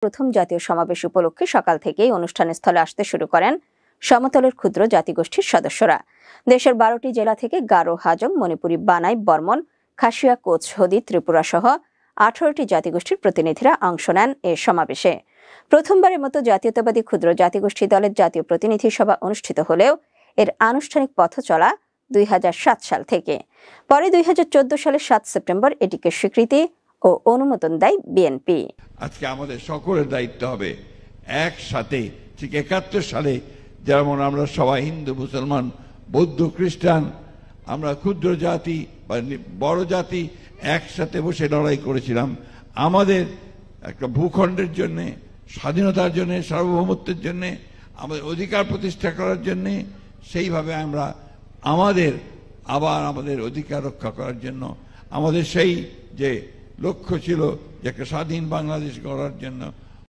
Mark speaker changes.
Speaker 1: প্রথম জাতীয় সমাবেশ উপলক্ষে সকাল থেকেই অনুষ্ঠানস্থলে আসতে শুরু করেন সমতলের ক্ষুদ্র জাতিগোষ্ঠীর সদস্যরা। দেশের 12টি জেলা থেকে গারো, হাজং, মণিপুরী, বানাই, বর্মন, খাসিয়া, কোচ, হদি, ত্রিপুরা সহ 18টি জাতিগোষ্ঠীর প্রতিনিধিরা অংশ নেন এ সমাবেশে। প্রথমবারের মতো জাতীয়তাবাদী ক্ষুদ্র জাতিগোষ্ঠী দলের জাতীয় প্রতিনিধি সভা অনুষ্ঠিত হলেও এর আনুষ্ঠানিক পথ চলা 2007 সাল থেকে। পরে 2014 সালের 7 সেপ্টেম্বর এটিকে স্বীকৃতি ও অনুমোদন দেয় বিএনপি।
Speaker 2: আজকে আমাদের সকলের দায়িত্ব হবে একসাথে, ঠিক 71 সালে যেমন আমরা সবাই হিন্দু, মুসলমান, বৌদ্ধ, খ্রিস্টান, আমরা ক্ষুদ্র জাতি বা বড় জাতি একসাথে বসে লড়াই করেছিলাম আমাদের একটা ভূখণ্ডের জন্য, স্বাধীনতার জন্য, সার্বভৌমত্বের জন্য, আমাদের অধিকার প্রতিষ্ঠা করার জন্য। সেইভাবে আমরা আমাদের অধিকার রক্ষা করার জন্য, আমাদের সেই যে লক্ষ্য ছিল যে একটা স্বাধীন বাংলাদেশ গড়ার জন্য